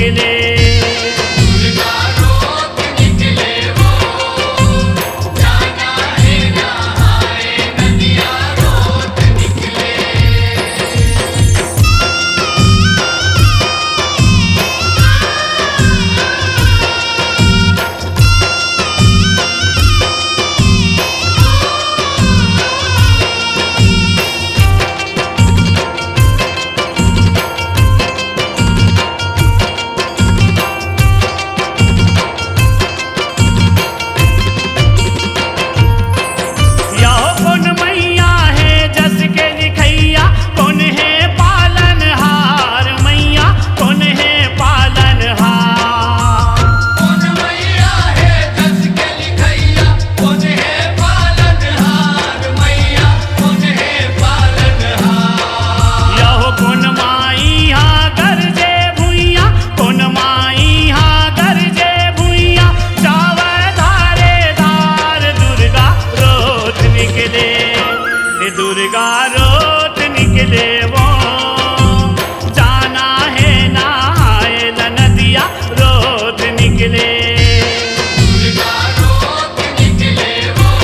निकले। दुर्गा रोत निकले वो, जाना है नहाए नदिया रोत निकले। दुर्गा रोत निकले वो, जाना है नहाए नदिया रोत निकले। दुर्गा रोत निकले वो,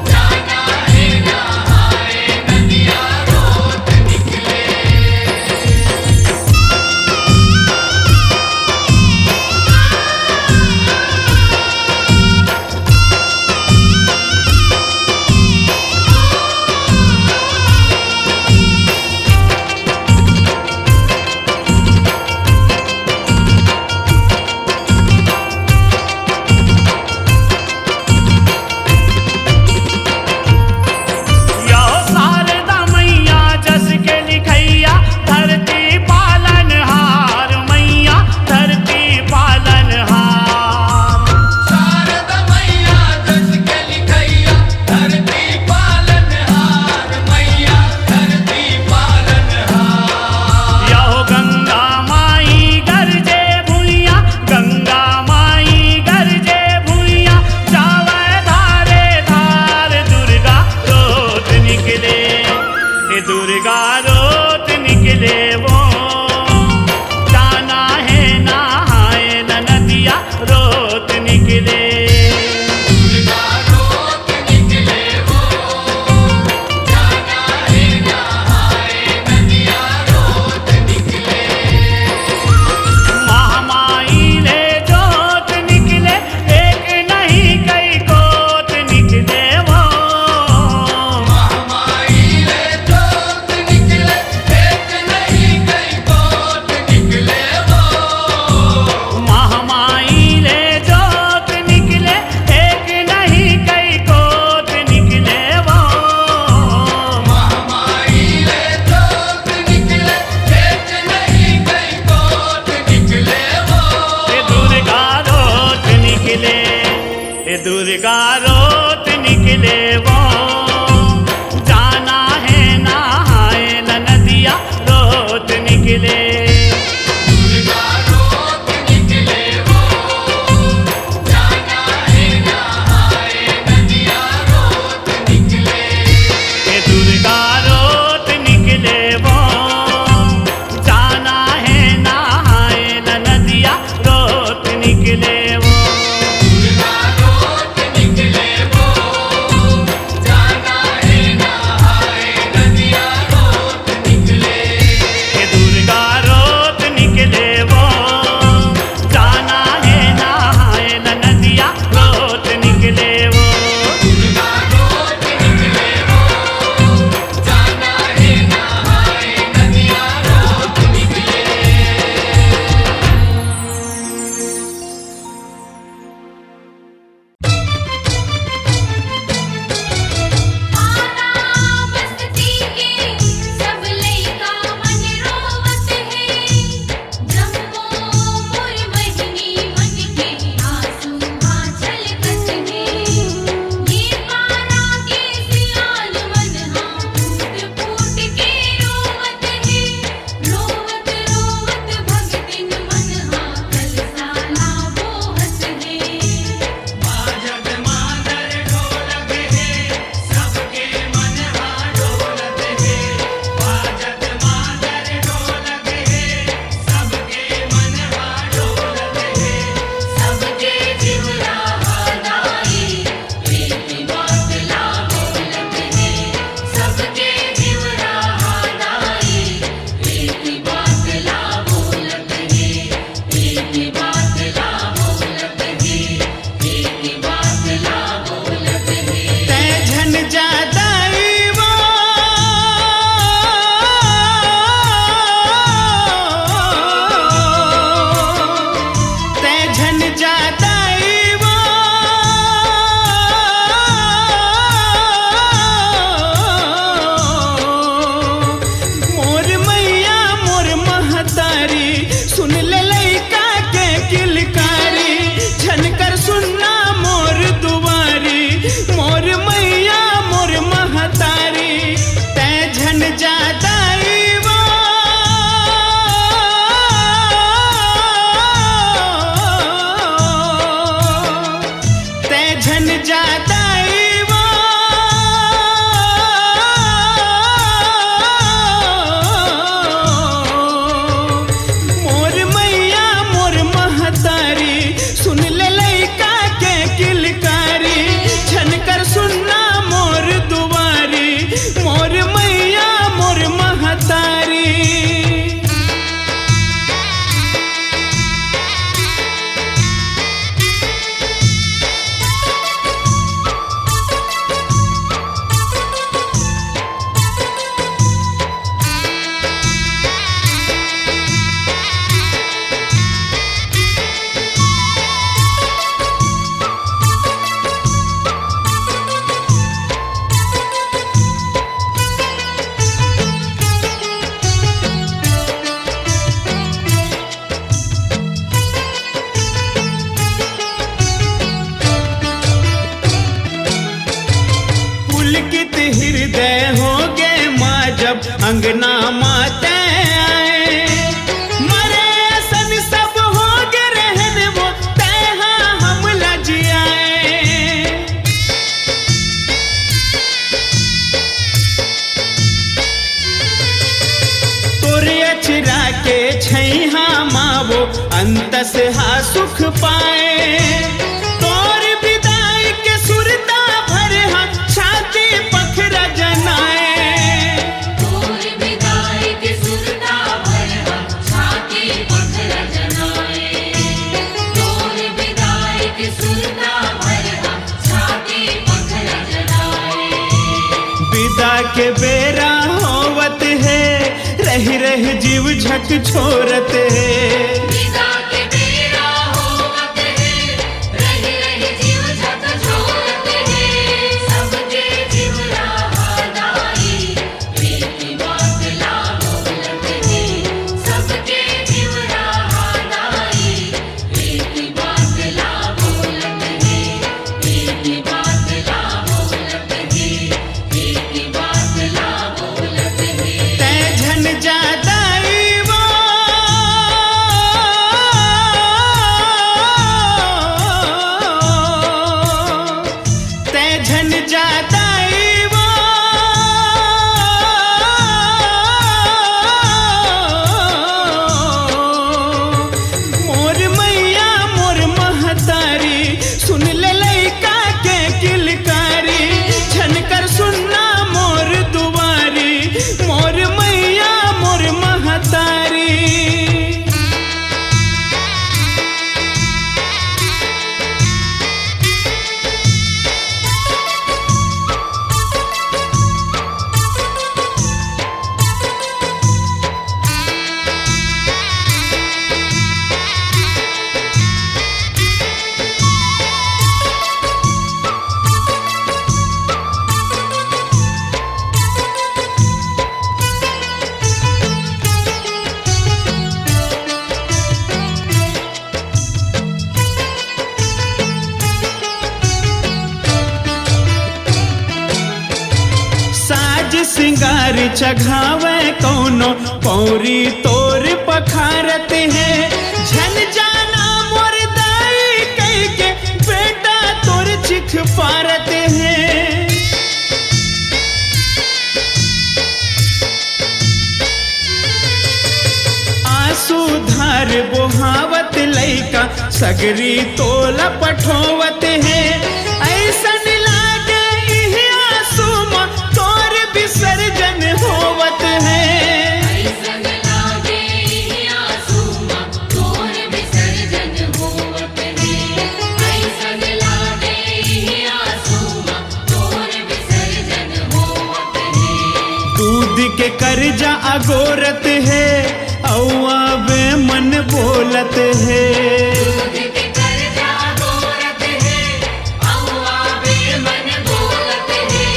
जाना है नहाए नदिया रोत निकले। दुर्गा रोत निकले वो, जाना है नहाए नदिया रोत निकले। दुर्गा रोत निकले वो, जाना है नहाए नदिया रोत निकले। महामाई ले जोत निकले, एक नहीं कई गोत निकले वो। महामाई ले जोत निकले, एक नहीं कई गोत निकले वो। महामाई ले जोत निकले, एक नहीं कई गोत निकले वो। महामाई ले जोत निकले, एक नहीं कई गोत निकले वो। दुर्गा रोत निकले, दुर्गा रोत निकले वो, जाना है नहाए नदिया रोत निकले। दुर्गा रोत निकले वो, जाना है नहाए नदिया रोत निकले। दुर्गा रोत निकले वो, जाना है नहाए नदिया रोत निकले वो। दुर्गा रोत निकले अंगना माते आए, मरे सन सब हो गए रहन वो तैहा हम लज आए। तोरे अचरा के छैहा मावो अंतस हा सुख पाए, तोर विदाई के सुरता भरे हा छाती पखरा जनाए। तोर विदाई के सुरता भर हम छाती पखरा जनाए। तोर विदाई के सुरता भर हम छाती पखरा जनाए। विदा के बेरा होवत है, रह रह जीव झक छोरत है। विदा के बेरा होवत है, रह रह जीव झक छोरत है। सबके जीव राहदाई, एक बात ला बोलत है। सबके जीव राहदाई, एक बात ला बोलत है। एक बात ला बोलत है। एक बात ला बोलत है। तै झन जादाई वो, तै झन जादाई वो, मोर मैया मोर महतारी सुन ले लइका के किलकारी। झनकर सुनना मोर दुआरी, मोर मैया मोर महतारी। साज सिंगार चघावे कौनो पौरी तोर पखारत है। झन जाना मोर दाई कह के बेटा तोर चिख पारत है। आंसू धार बोहावत लइका सगरी तोला पठोवत है। ऐसन लागे इहि आंसू में तोर विसर्जन होवत है। ऐसन लागे इहि आंसू में तोर विसर्जन होवत है। ऐसन लागे इहि आंसू में तोर विसर्जन होवत है। दूध के कर्जा अगोरत है, औआ बे मन बोलत है। दूध के कर्जा गोरत है, औआ बे मन बोलत है।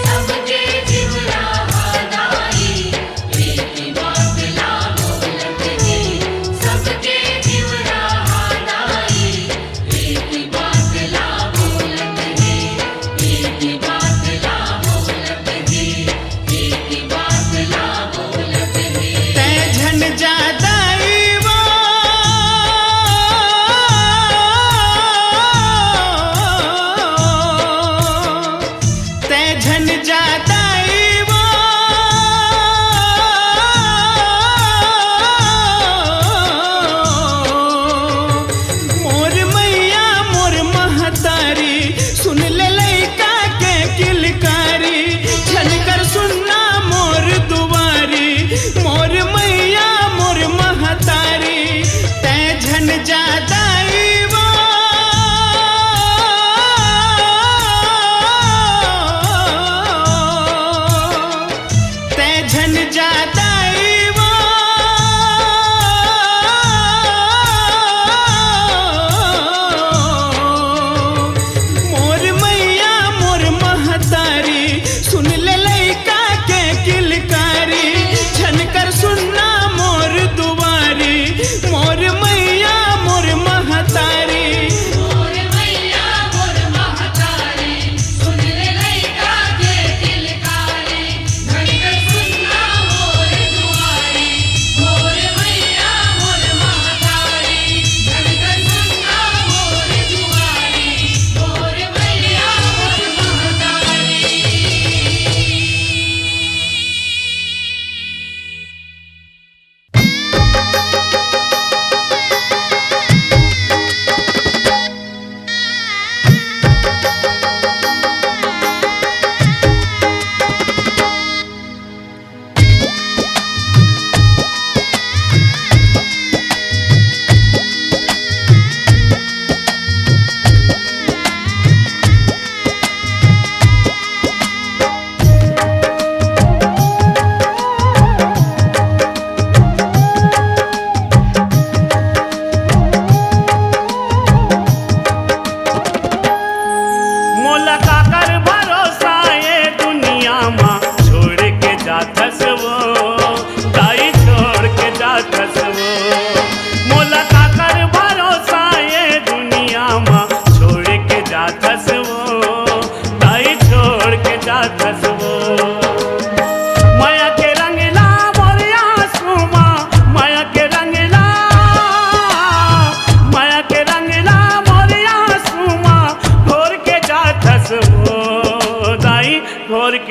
सबके जीव राहदाई, एक बात ला बोलत है। सबके जीव राहदाई, एक बात ला बोलत है। एक बात ला बोलत है। एक बात ला बोलत है। तै झन जादाई वो, तै झन जादाई वो, मोर मैया मोर महतारी सुन ले लइका के किलकारी। झनकर सुनना मोर दुआरी, मोर मैया मोर महतारी। तै झन जादाई वो, तै झन जादाई वो, मोर मैया मोर महतारी सुन ले लइका के किलकारी। झनकर सुनना मोर दुआरी, मोर मैया मोर मह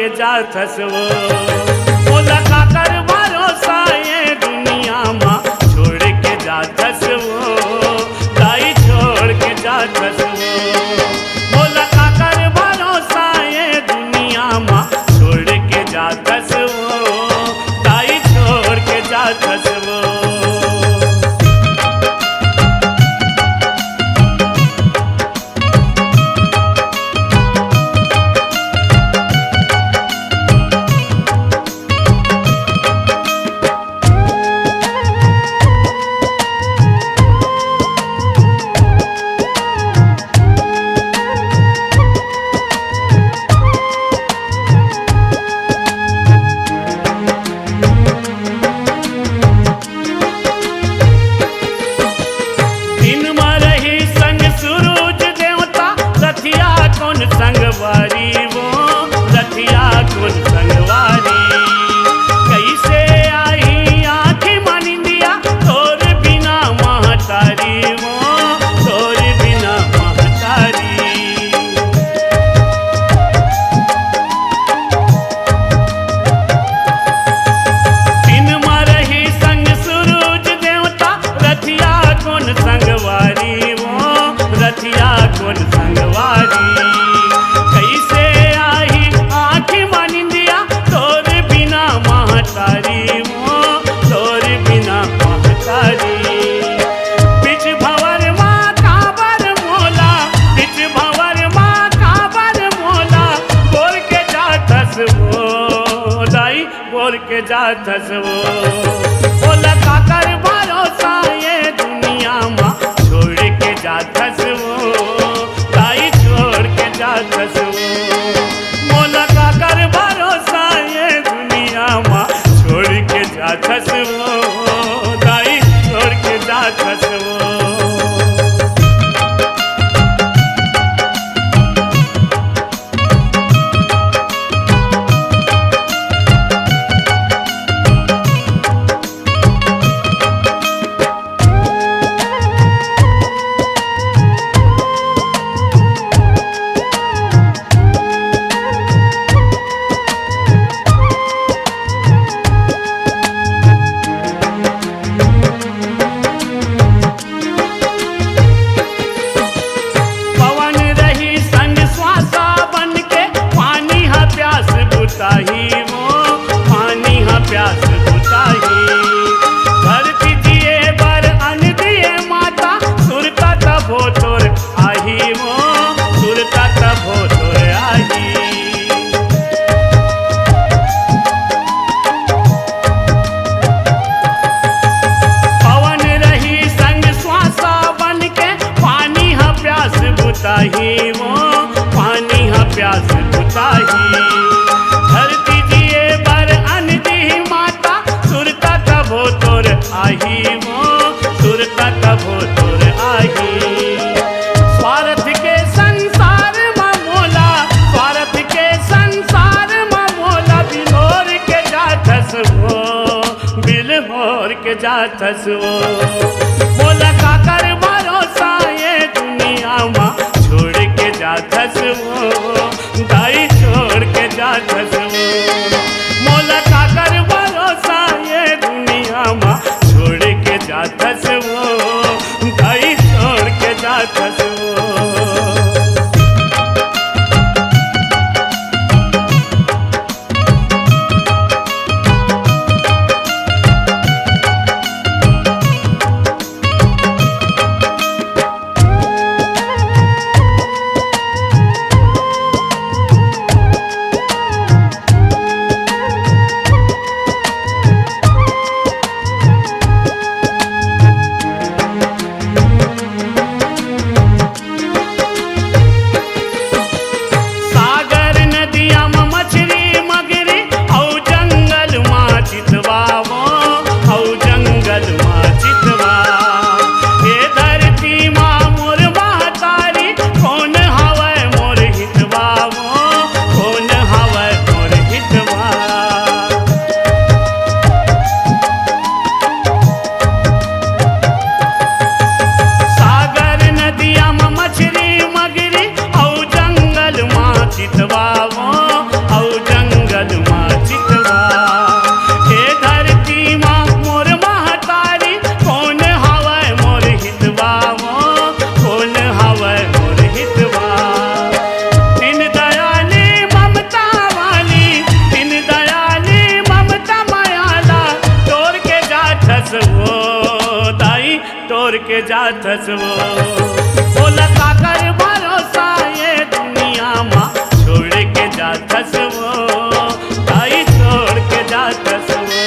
के जाथस वो बोला काकर भरोसा ये दुनिया माँ छोड़ के जाथस वो दाई छोड़ के जाथस वो बोला काकर भरोसा ये दुनिया माँ छोड़ के जाथस वो दाई छोड़ के जाथस वो संगवारी वो रथिया कौन संगवारी कैसे आई आँखी मानी दिया तोर बिना महतारी वो तोर बिना महतारी दिन मरही संग सूरज देवता रथिया कौन संगवारी वो रथिया कौन संगवारी महतारी वो तोर बिना महतारी बिच भंवर माँ काबर मोला बिच भंवर माँ काबर मोला बोल के जाथस वो दाई बोल के जाथस वो बोला काकर भरोसा ये दुनिया माँ छोड़ के जाथस वो दाई छोड़ के जाथस वो बोला काकर भरोसा ये दुनिया माँ छोड़ के जाथस वो दाई छोड़ के जाथस वो बुताही वो पानी हा प्यास बुताही धरती जिए बर अन्न दिए माता सुरता तभो तोर आही वो सुरता तभो तोर आही पवन रही संग श्वासा बन के पानी हा प्यास बुताही वो पानी हा प्यास बुताही धरती जिए बर अन्न दी माता सुरता तभो तोर आही वो सुरता तभो तोर आही स्वार्थ के संसार में मोला स्वार्थ के संसार में मोला बिलोर के जाथस वो बिलहोर के जाथस वो बोला काकर भरोसा ये दुनिया माँ छोड़ के जाथस वो दाई छोड़ के जाथस वो मोला काकर भरोसा ये दुनिया माँ छोड़ के जाथस वो दाई छोड़ के जाथस वो के जातस वो। बोला काकर भरोसा ये दुनिया माँ छोड़ के जातस वो, ताई छोड़ के जातस वो।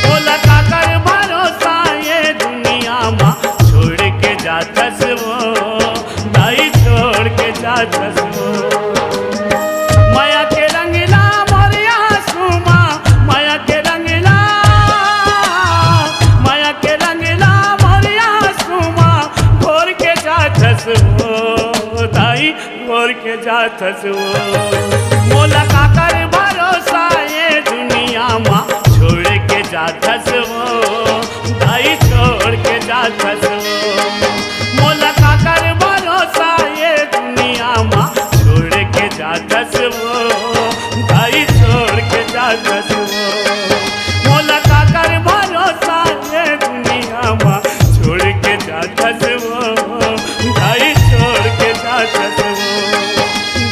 बोला काकर भरोसा ये दुनिया माँ छोड़ के जातस वो, ताई छोड़ के जातस वो। माया के रंगीला मोरिया सुमा, माया के रंगीला, माया के रंगीला मोरिया सुमा, घोर के जातस वो, ताई घोर के जातस वो। मोला काकर भरोसा ये दुनिया माँ छोड़ के जातस वो, ताई छोड़ के जातस वो। मोला काकर भरोसा ये दुनिया माँ छोड़ के जातस वो, ताई छोड़ के जातस वो। मोला काकर भरोसा ये दुनिया माँ छोड़ के जातस वो, ताई छोड़ के जातस वो,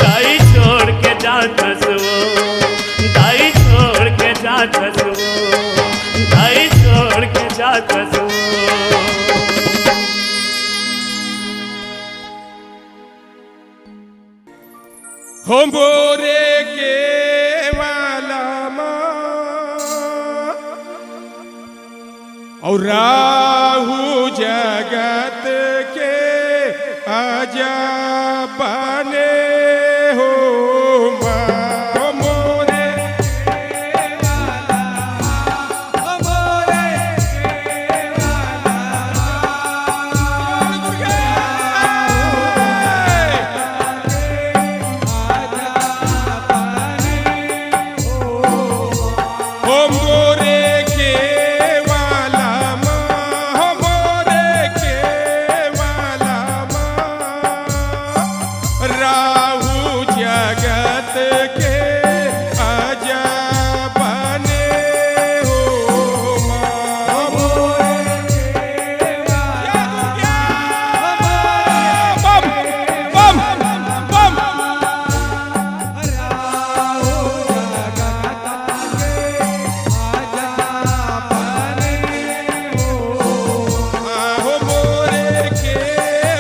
ताई छोड़ के जातस वो, ताई छोड़ के जातस वो, ताई छोड़ के जातस वो। हो मोरे के वाला माँ और राहु जगत के आजा बने हो माँ। हो मोरे के वाला माँ, हो मोरे के वाला हो मोरे के वाला माँ, हो मोरे के वाला माँ, राहु जगत के आजा बने हो माँ। हो मोरे के वाला बम बम बम हो मोरे के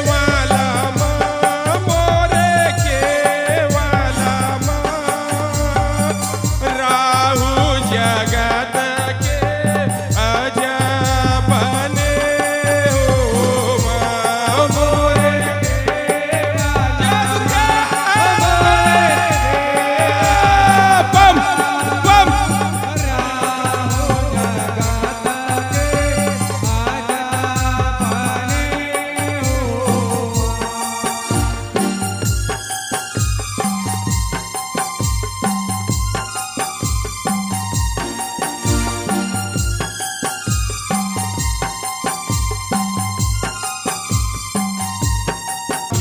वाला माँ, मोरे के वाला माँ, राहु जगत के आजा बने हो माँ। मोरे के बम बम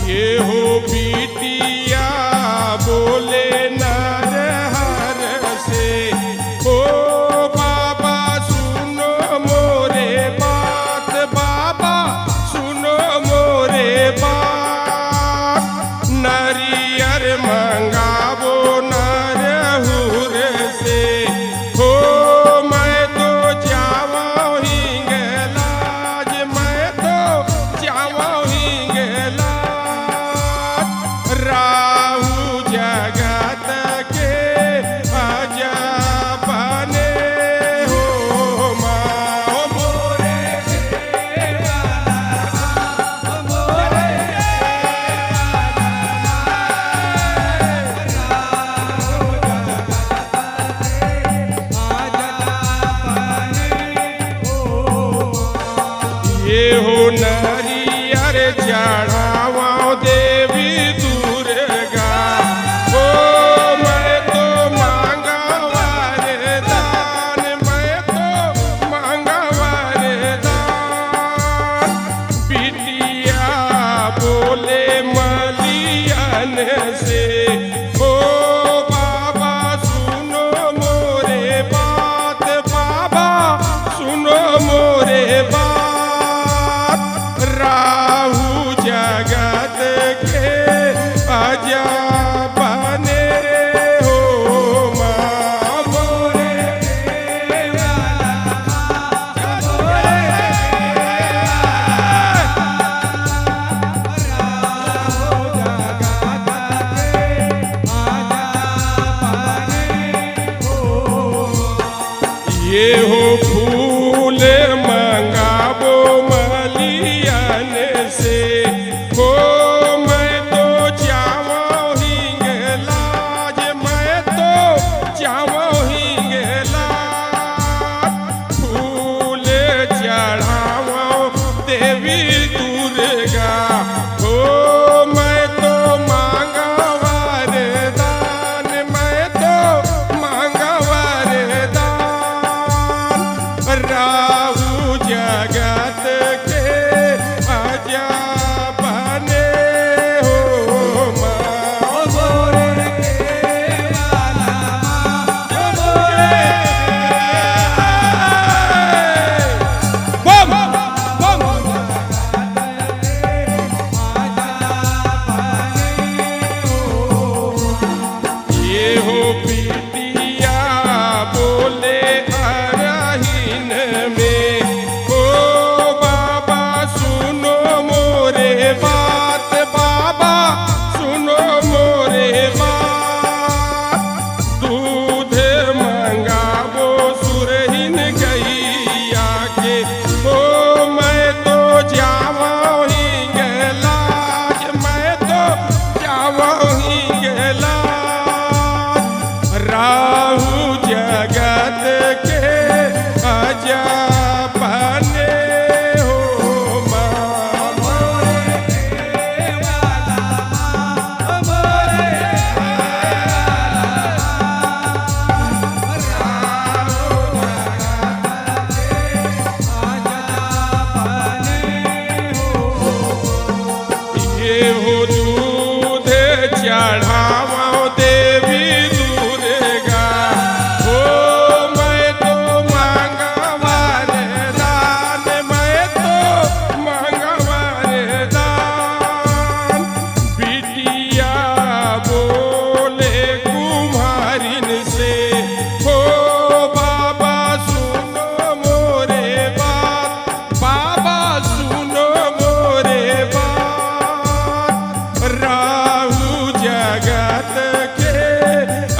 ये हो बिटिया बोले नर हर से, ओ बाबा सुनो मोरे बात, बाबा सुनो मोरे बात। नरियर मंगावो नरहुर से, हो मैं तो जावा हिंगलाज, मैं तो जावा हिंगलाज। राहु जगत देवी दुर्गा हो मैं तो मांगा वरदान, मैं तो मांगा वरदान। राहु जगत के अजब बने हो माँ मोरे वाला मोरे। बम बम ये हो पीतिया बोले अरहीन में ओ बाबा सुनो मोरे बात, बाबा सुनो मोरे बात। दूध मंगावो सुरहीन गैया के ओ मैं तो जावा ही गेलाज, मैं तो जावा ही गेलाज। राहु जगत के अजब बने हो माँ मोरे वाला मोरे ये हो दूध चढ़ावा देवी दुर्गा हो मैं तो मांगा वरदान, मैं तो मांगा वरदान। बिटिया बोले कुम्हारिन से हो बाबा सुनो मोरे बात, बाबा सुनो मोरे बात। राहु जगत के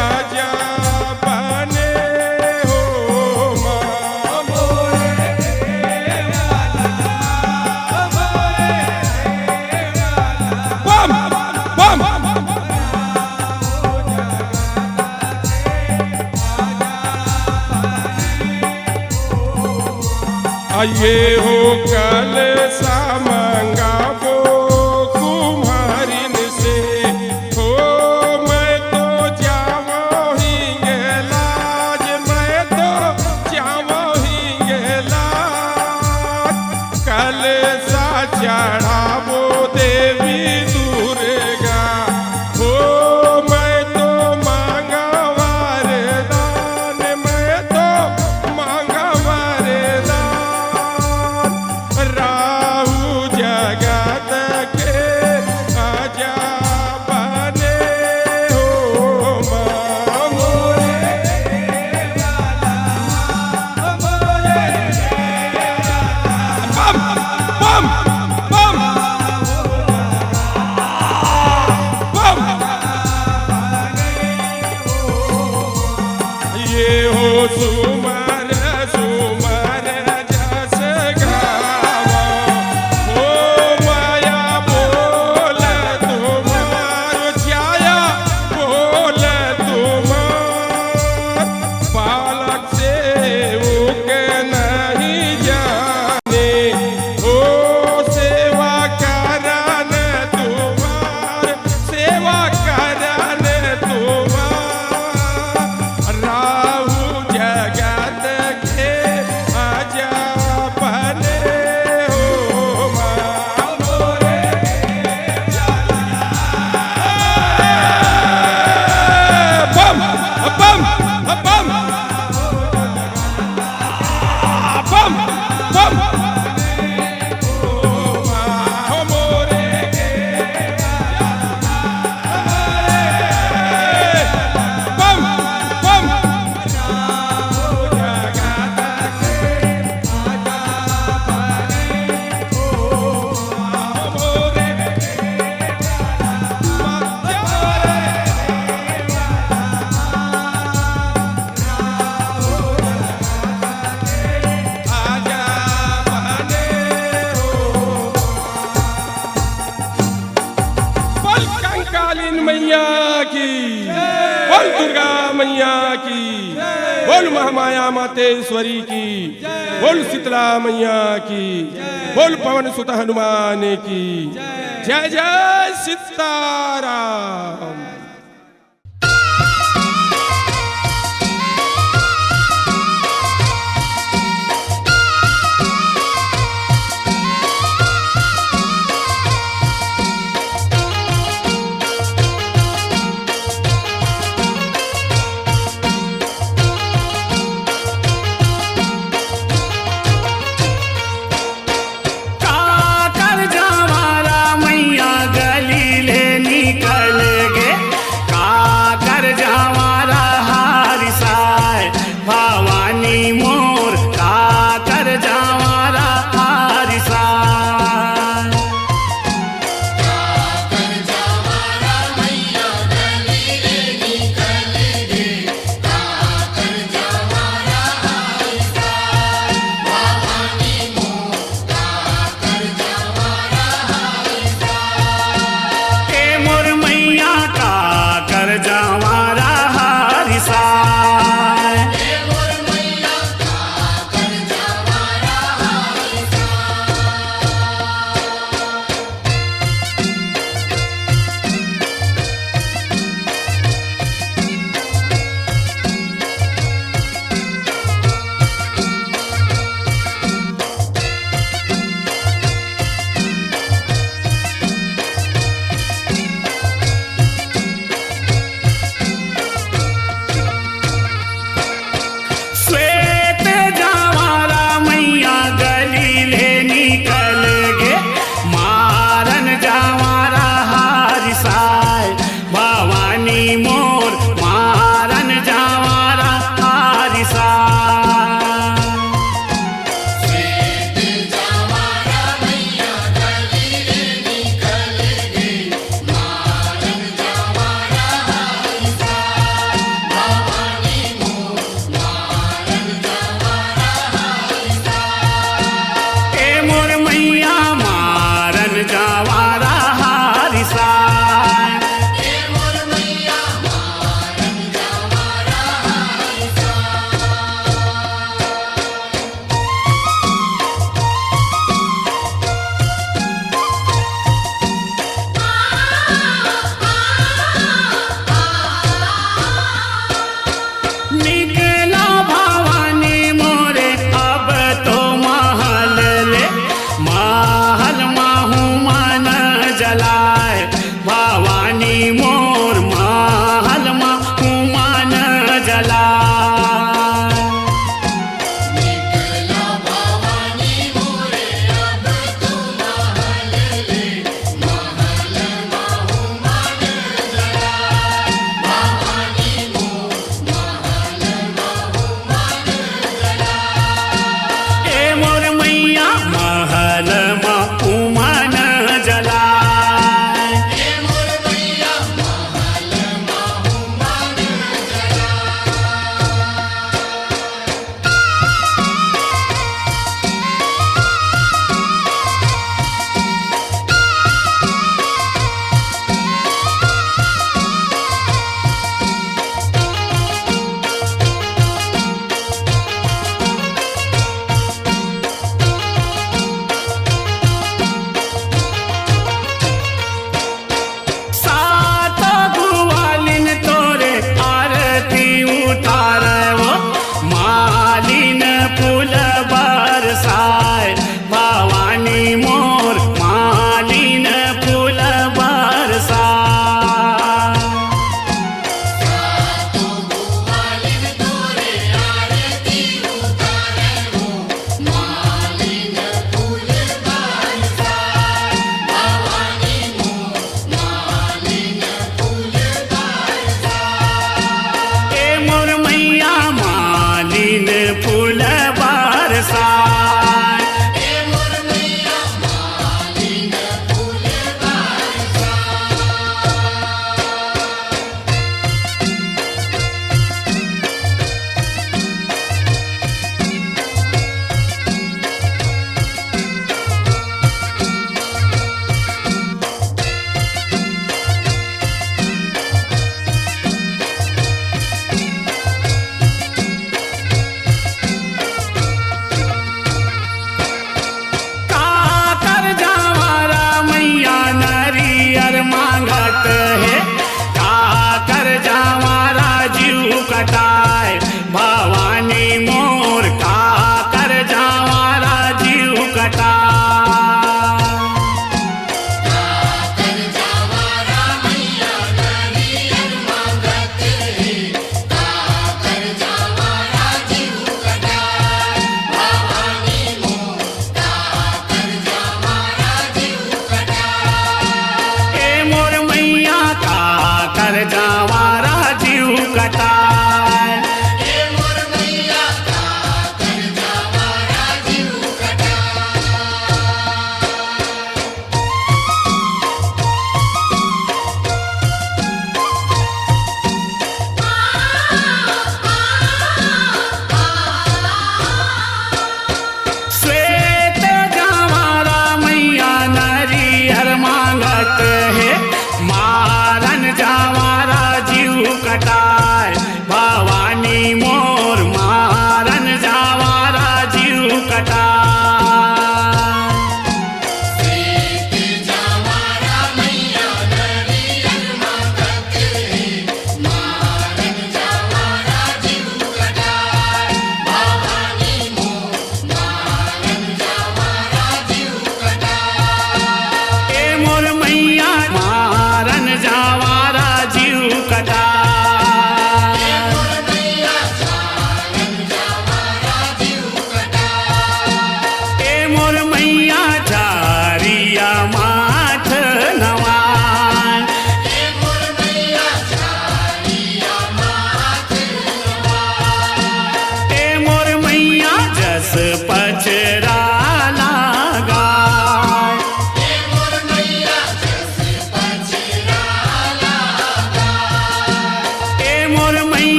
अजब बने हो माँ मोरे वाला बम बम। ये हो कल सामंगावो कुम्हारिन से हो मैं तो जावा ही गेलाज, मैं तो जावा ही गेलाज। कल सा चढ़ावो देवी दुर्गा हो मैं तो मांगा वरदान, मैं तो मांगा वरदान। राहु जगत के अजब बने हो माँ मोरे वाला मोरे। बम बम बम बम। ये हो सुमर सुमर जस गावा हो माया बोल तुम्हार, छाया बोल तुम्हार। बालक से उके नहीं जाने हो सेवा करन तुम्हार, सेवा करन तुम्हार। राहु जगत के अजब बने हो माँ मोरे बम बम बम बम बम माँ मोरे बम बम। मैया की, बोल दुर्गा मैया की, बोल महामाया मातेश्वरी की, बोल शीतला मैया की, बोल पवन सुत हनुमान की जय जय सीताराम। काकर जवारा मैया गली ले निकल गे,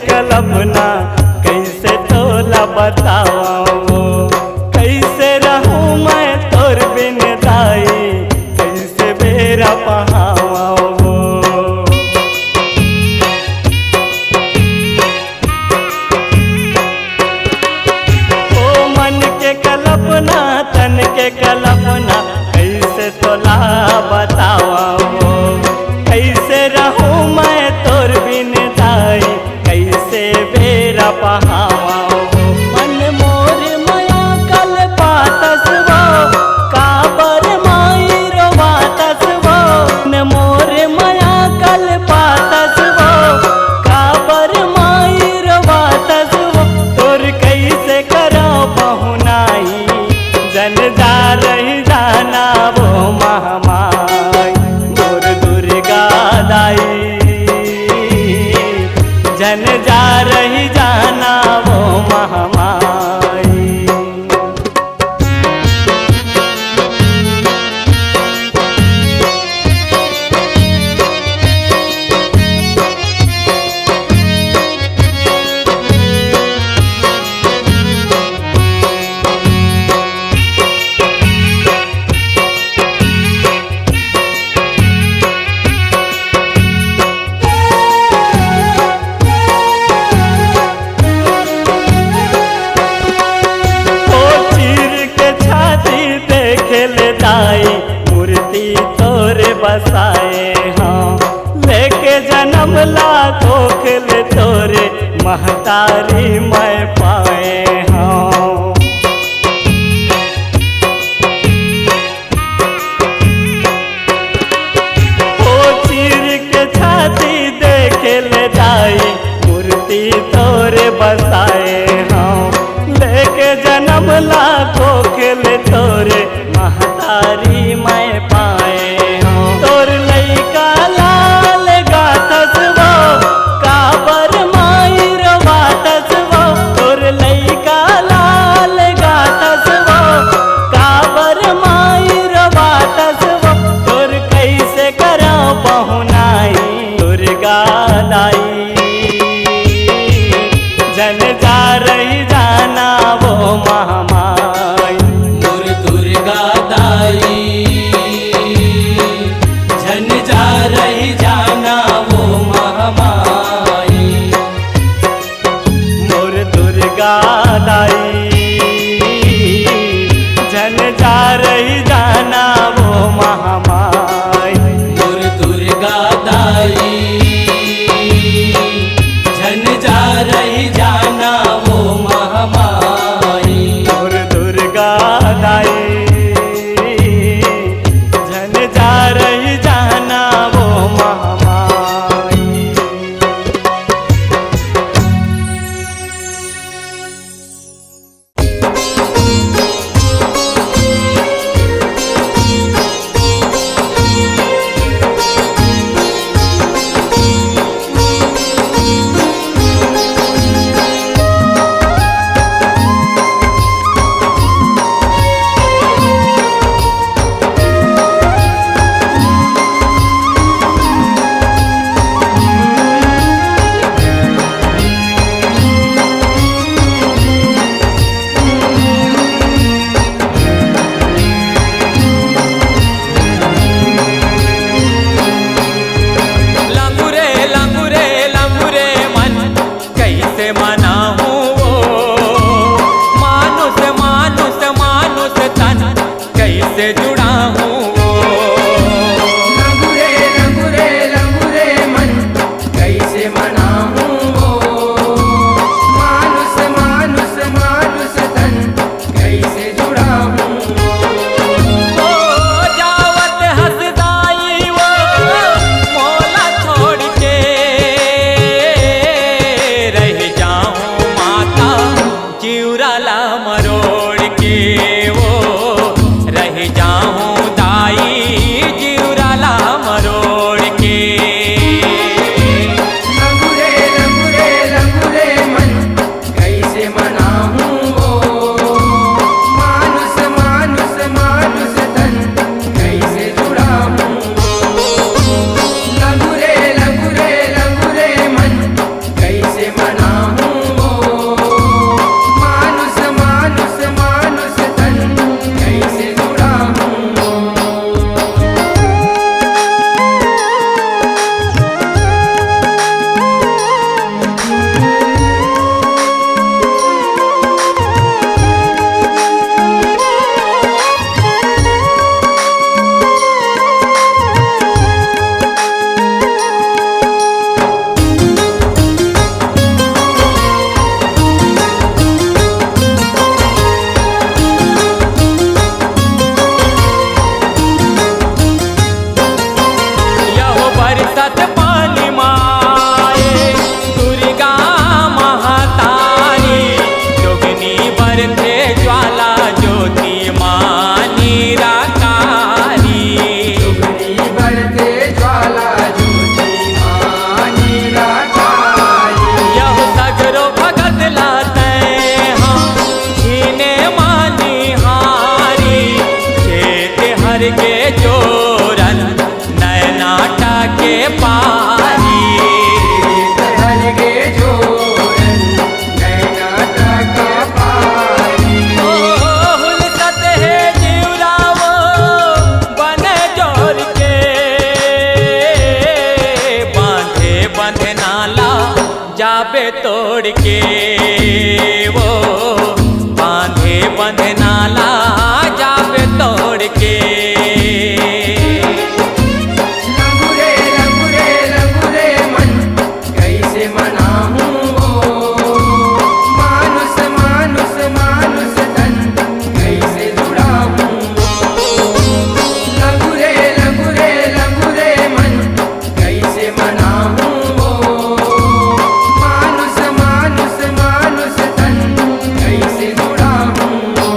कल्पना कैसे तोला बताओ, कैसे रहूं मैं तोर बिन दाई, कैसे बेरा पहाओ। ओ मन के कल्पना तन के कल्पना कैसे तोला बताओ, कैसे रहूं मैं तोर बिन दाई, कैसे बेरा पहावा। मन मोर मया कल पातस वो, काबर माई रोवातस वो। मन मोर मया कल पातस वो, काबर माई रोवातस वो। तोर कैसे करो पहुनाई, जन जा रही जाना वो महामाई, मोर दुर्गा दाई। जन जा रही जाना वो महामाई। मूर्ति तोरे बसाए हाँ, लेके जन्म ला कोखल तोरे महतारी मैं पाए हाँ। ओ चीर के छाती देखे ले दाई, मूर्ति तोरे बसाए हाँ, लेके जन्म ला कोखल तोरे महतारी मैं पाए हूँ। तोर लइका लाल गातस वो, काबर माई रोवातस वो। तोर लइका पारी। हलगे जोरन नैना ताका पारी। हुलकत है जीवरावो बन जोर के, बांधे बंधनाला जाबे तोड़ के, वो बांधे बंधनाला जाबे तोड़ के। लंगुरे लंगुरे लंगुरे मन कैसे मनाऊं वो, मानुस मानुस मानुस तन कैसे जुड़ाऊं वो। लंगुरे लंगुरे लंगुरे मन कैसे मनाऊं वो, मानुस मानुस मानुस तन कैसे जुड़ाऊं वो।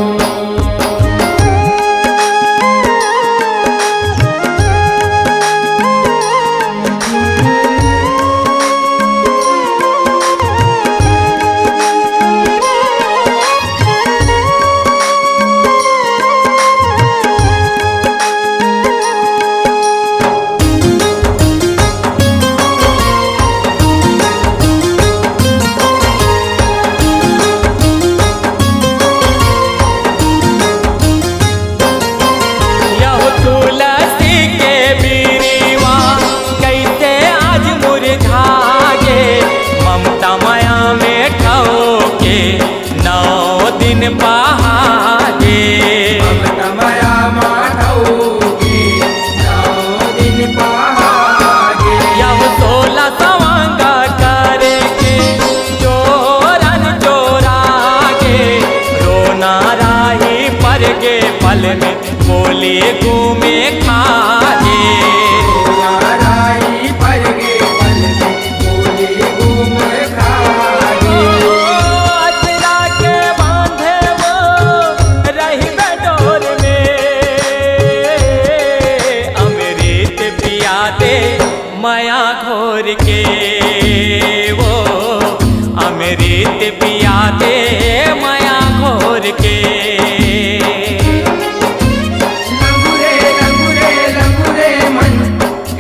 यह तुलसी के बीरीवा कैसे आज मुरझाए, ममता माया में ठोके 9 दिन बहागे। तमया माधौगी 9 दिन पहागे। यह 16 सवांगा करके चोरन चोरागे, रोना राही पर गे पल में बोले घूमे खागे। नाराई पर गे पल में बोले घूम खागे। अचरा के बांधे वो रही डोर में, अमृत पिया दे माया घोर के, वो अमृत पिया दे माया घोर के। लंगुरे लंगुरे लंगुरे मन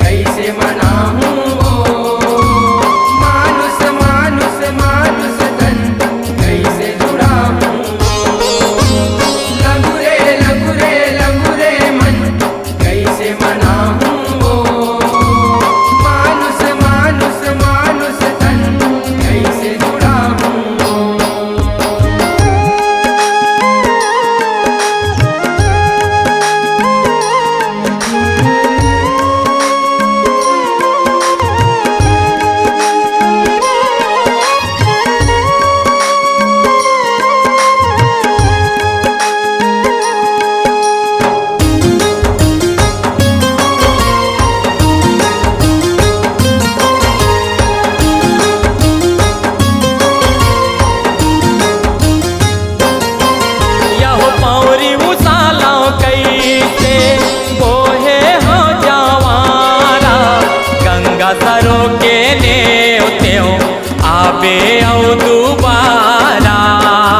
कैसे मनाऊं वो, मानुस मानुस मानुस तन कैसे जुड़ाऊं वो। लंगुरे लंगुरे लंगुरे मन कैसे मनाऊं वो, मानुस मानुस मानुस तन कैसे जुड़ाऊं वो। यह पौरी उसालाओ कैसे बोहे हो जवारा, गंगा सरो के नेव त्यों आबे औ दुबारा।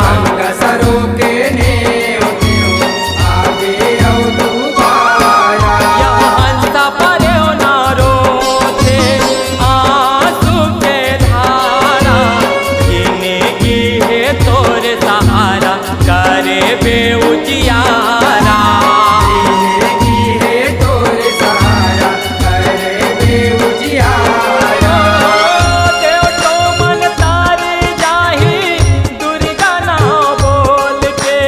गंगा सरो के नेव त्यों आवे औ दुबारा। यह हंसा पर्यो नारो थे आंसू के धारा, जिंदगी है तोर सहारा करे बे उजियारा। जिंदगी है तोर सहारा करे बे उजियारा। देव तो मन तारी जाही दुर्गा ना बोल के,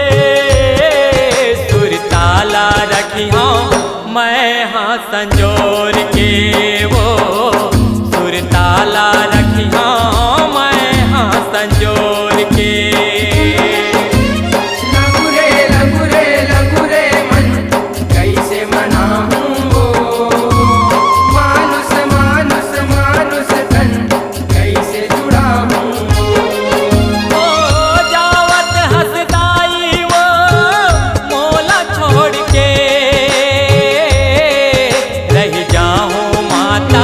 सुरताला रखी हूँ मैं हाँ संजोर के, वो सुरताला रखी हूँ मैं हाँ संजोर के। लंगुरे लंगुरे लंगुरे मन कैसे मनाऊं वो, मानुस मानुस मानुस तन कैसे जुड़ाऊं वो। ओ जावत हसदाई वो मोला छोड़ के, रह जाऊं माता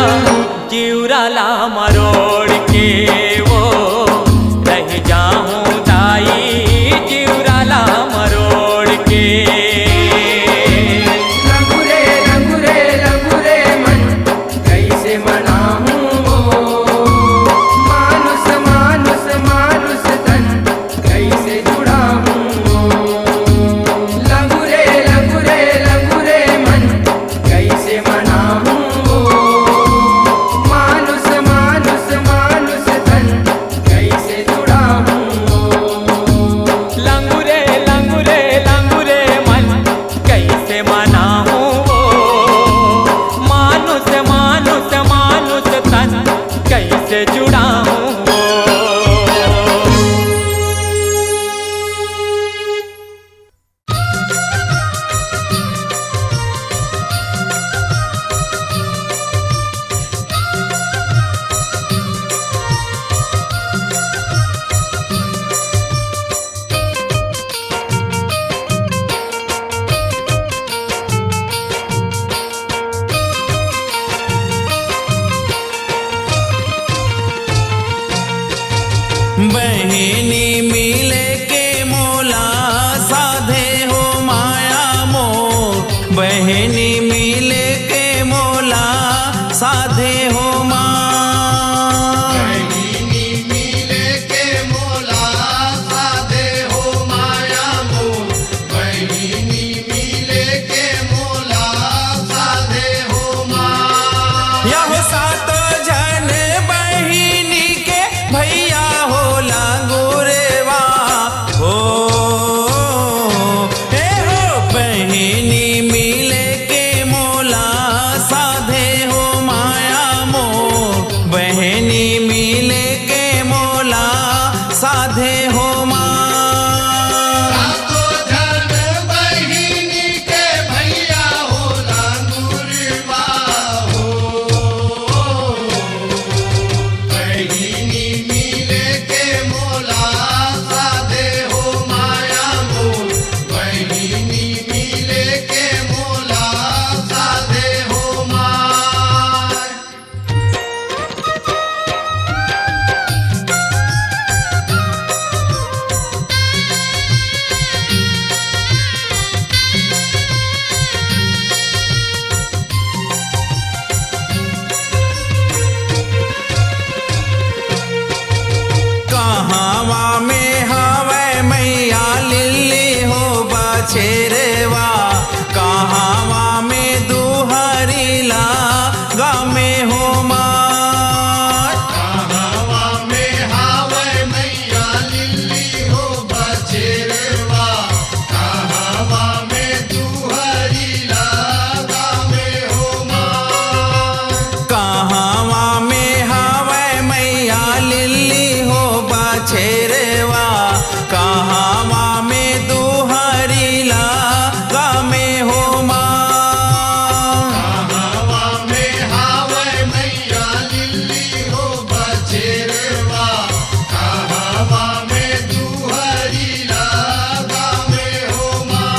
बहिनी मिले के मोला साधे हो माया मोर बहिनी मिले के मोला साधे हो माँ बहिनी मिले के मोला साधे हो माया मोर बहिनी मिले के मोला साधे हो माँ यह सात जन बहिनी के भैया होला गुरेवा हो हे हो बहिनी मिले के मोला साधे हो माया मोर बहिनी मिले के मोला साधे हो माँ सातो जन बहिनी के भैया होला गुरबा हो बहिनी मिले के मोला साधे हो माया मोर बहिनी मिले के मोला साधे हो माँ कहावा में हवे मैया लिल्ली हो बछेरवा कहावा में दुहरीला गामे हो माँ हवा में हावे मैया लिल्ली हो बछेरवा हवा में दुहरी लगा में हो माँ कहावा में हवे मैया लिल्ली हो बछेरवा कहावा में दुहरीला गामे हो माँ हवा में हावे मैया लिल्ली हो बछेरवा हवा में दुहरी लगा में हो माँ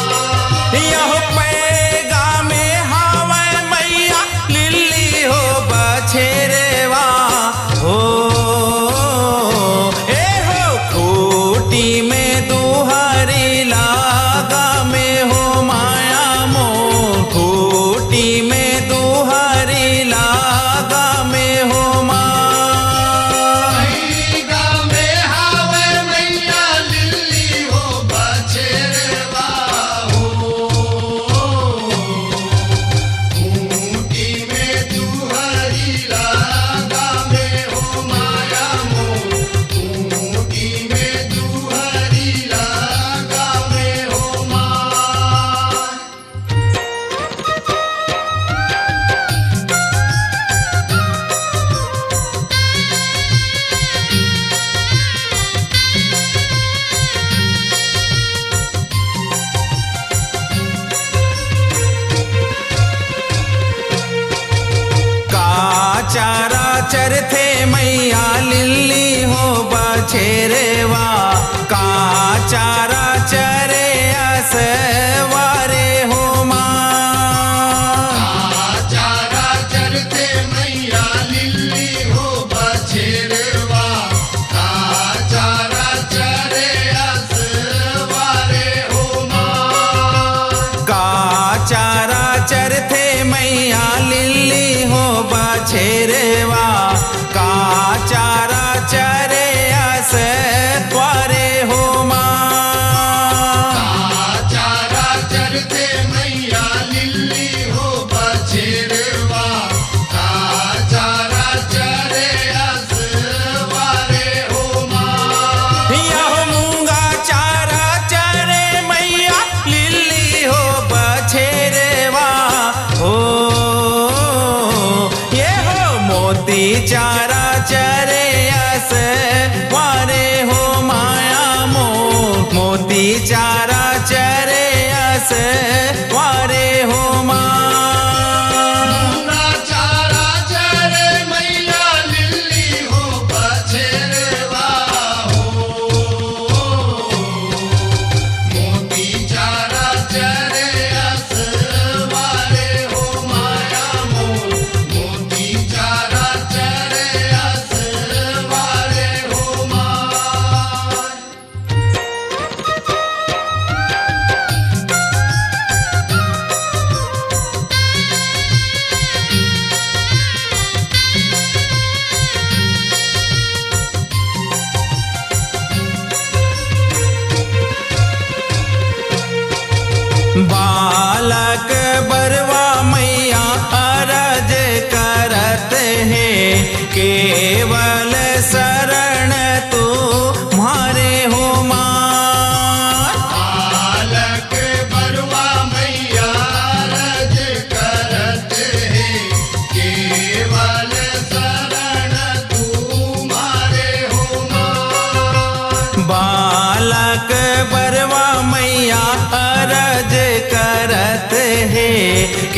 यह पैगा में हवे मैया लिल्ली हो बछेरवा हो ए हो खूटी में दुहरी लागा में हो माया मोर खूटी में दुहरी लागा में हो माँ पैगा में हावे मैया लिल्ली हो बछेरवा हो खूंटी में दुहरी लगा में हो माया मोर खूंटी में दुहरी लगा में हो माँ काचारा चरथे मैया लिल्ली हो बछेरवा काचारा चरे असवारे हो माँ चारा चरते मैया लिल्ली हो बछेरवा चारा चरे असवारे हो माँ काचारा चरथे मैया लिल्ली हो बछेरवा काचारा चरे असवारे हो माँ चारा चरते मैया लिल्ली हो बछेरवा चारा चरे असवारे हो माँ यह मूंगा चारा चरे मैया लिल्ली हो बछेरवा हो ये हो मोती चारा चरे असवारे हो माया मोर मोती चारा चरे असवारे हो माँ चारा चरे मैया लिल्ली हो बछेरवा हो मोती चारा चरे असवारे हो माया मोर मोती चारा चरे असवारे हो माँ केवल शरण तुम्हारे हो मान। बालक बरुआ मैया रज करत है, केवल शरण तुम्हारे हो मान। बालक बरवा मैया अरज करत है,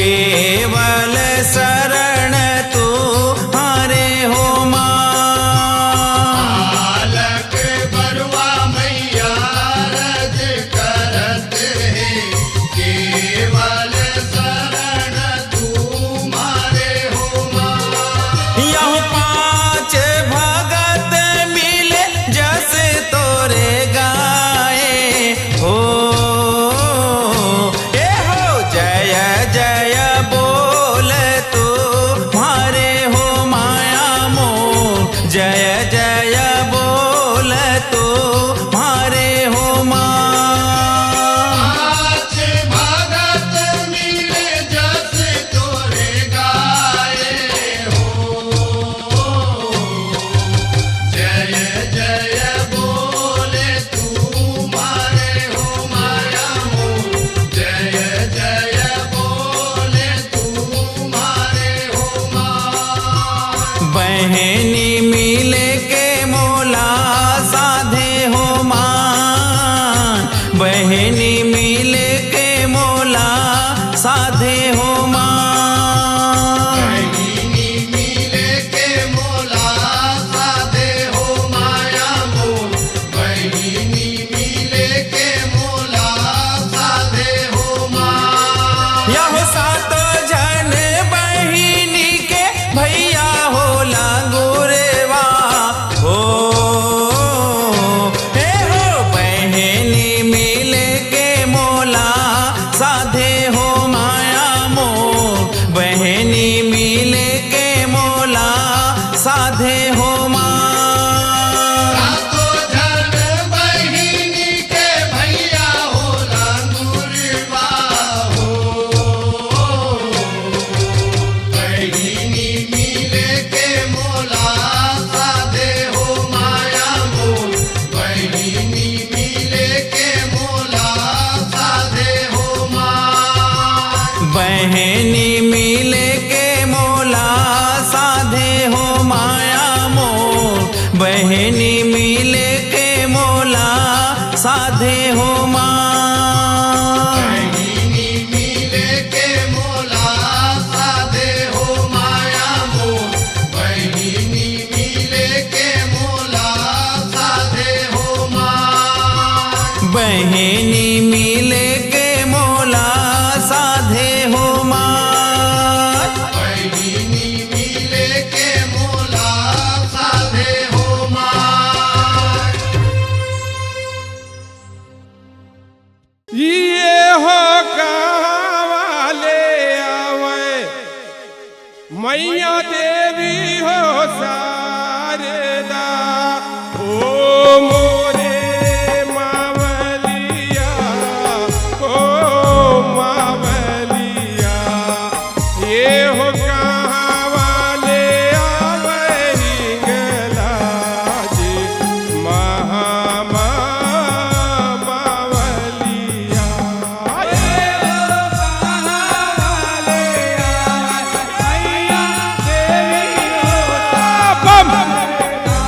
केवल शरण तुम्हारे हो मान। बालक बरुआ मैया रज करत है, केवल शरण तुम्हारे हो मान। यह पाँच भगत मिले जस तोरे गाए हो, ए हो जय जय बोल तुम्हारे हो माया मोर, जय जय बोल तुम्हारे हो माँ। पाँच भगत मिले जस तोरे गाए हो, जय जय बोले तुम्हारे हो माया मोर, जय जय बोले तुम्हारे हो माँ। बहनी मिले के मोला साधे हो मान, बहनी मिले के मोला साधे हो मान। बहिनी मिले के मोला साधे हो माया मोर, बहिनी मिले के मोला साधे हो माँ। यह सात जन बहिनी के भैया हो गुरेवा हो, हे हो बहनी मिले के मोला साधे हो माया मोर, बहनी मिले के मोला साधे हो माँ। सातो जन बहिनी के भैया हो लांगुरबा हो, बहिनी मिले के मोला साधे हो माया मोर, बहिनी मिले के मोला साधे हो माँ। बहनी मिले के मोला साधे हो माया मोर, बहनी मिले के मोला साधे हो माँ। बहिनी मिले के मोला साधे हो माया मोर, बहिनी मिले के मोला साधे हो माँ। बहनी मिले के मोला साधे हो माँ। बहिनी मिले के मोला साधे हो माँ। ये हो कावाले आवे मैया देवी हो सारदा, ओ मोरे मावलिया, ओ मावलिया। ये हो कावाले आवे हिंगला जी महामावलिया। ये हो कावाले आवे मैया देवी हो सारदा।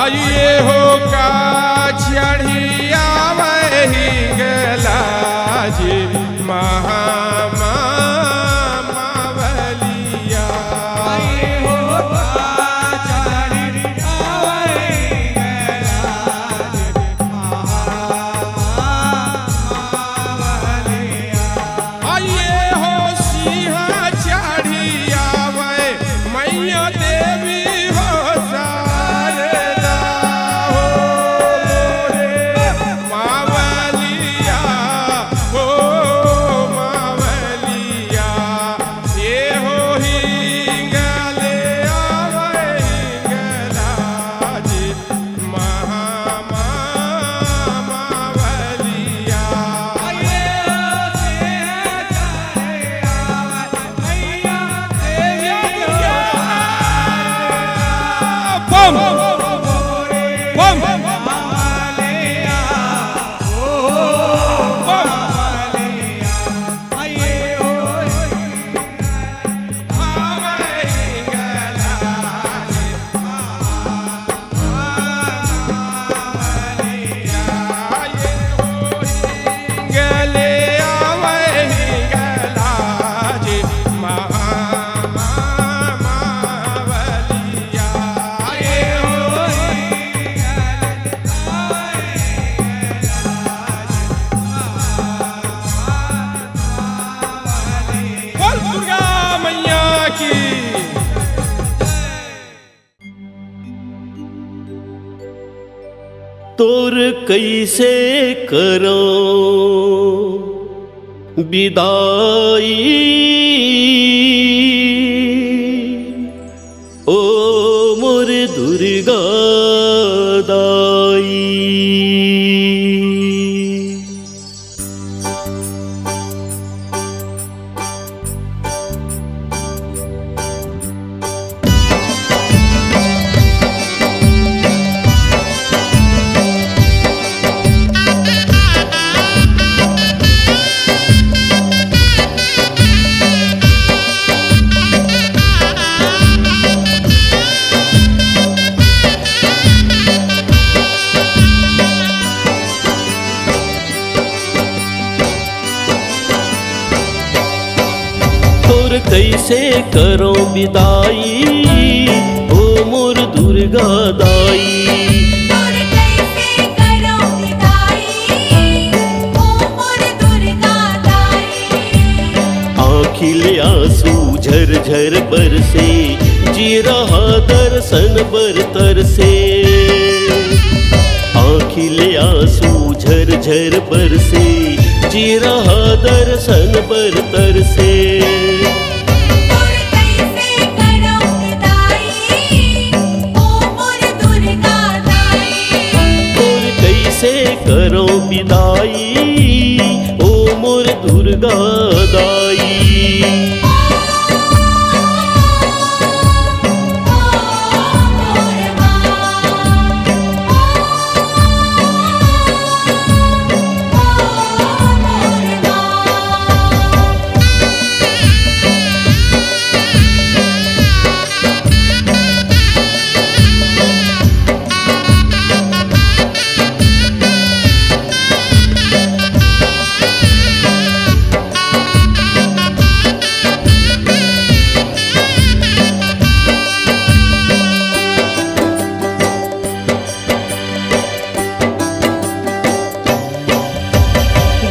आइए हो का चढ़िया वही गला जी महामावलिया आइए हो सिंहा चढ़िया वै मैया देवी हो शारदा हो मोरे मावलिया हो मावलिया ये हो हिंगले आवे हिंगला जी महामावलिया बम बम गले आवे हिंगला जी महामावलिया बोल दुर्गा मैया की तोर कैसे करो विदाई ओ मोर दुर्गा दाई कैसे करो विदाई ओ मोर दुर्गा दाई तोर कैसे करो विदाई ओ मोर दुर्गा दाई आँखिले आंसू झरझर बरसे जी रहा दर्शन बरतर से आँखिले आंसू झरझर बरसे जी रहा दर्शन बरतर से तोर कैसे करो विदाई ओ मोर दुर्गा दाई तोर कैसे करो विदाई ओ मोर दुर्गा दाई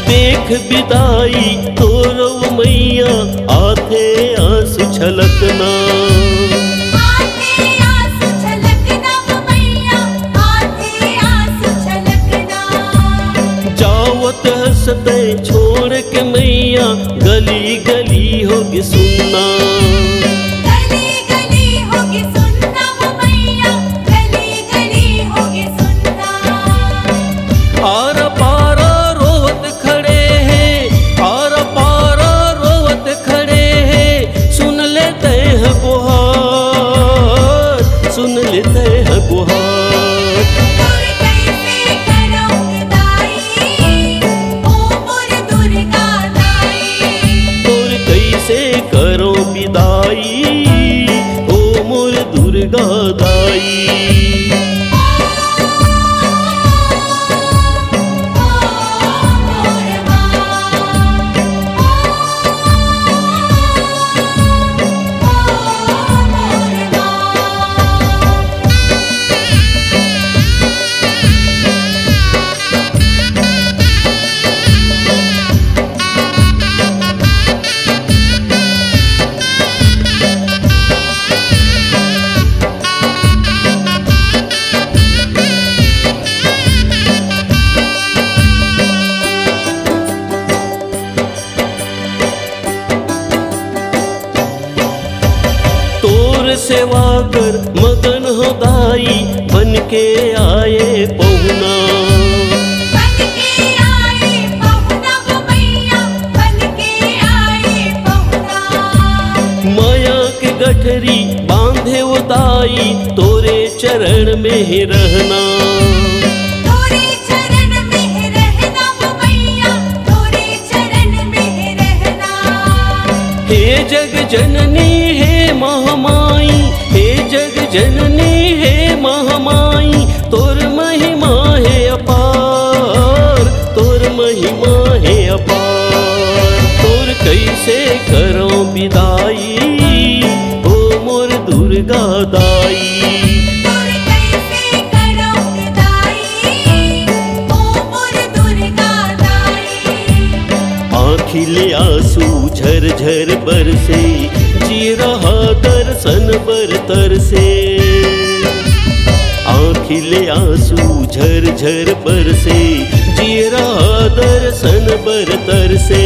देख विदाई तोरो मैया आथे आंसू छलकना आते आंसू छलकना मैया आते आंसू छलकना जावत हंसते छोड़ के मैया गली गली होगी सुनना गली गली होगी सुनना मैया गली गली होगी सुनना आर पारा रोवत खड़े हैं आर पारा रोवत खड़े हैं सुन लेते हैं गुहार सुन लेते हैं गुहार तोर कैसे करो विदाई ओ मोर दुर्गा दाई तोर कैसे करो विदाई ओ मोर दुर्गा दाई ओ के आए पहुना। बन के आए पहुना वो मैया, बन के आए पहुना। माया के गठरी बांधे उदाई, तोरे चरण में ही रहना। तोरे चरण में रहना वो मैया, तोरे चरण में रहना। हे जग जननी हे महामाई, हे जग जननी हे महामाई, तोर महिमा है अपार, तोर महिमा है अपार। तोर कैसे करो विदाई, ओ मोर दुर्गा दाई। तोर कैसे करो विदाई, ओ मोर दुर्गा दाई। आँखिले आंसू झर झर बरसे, जी रहा दर्शन बरतर से। आँखिले आंसू झर झर बरसे, जी रहा दर्शन बरतर से।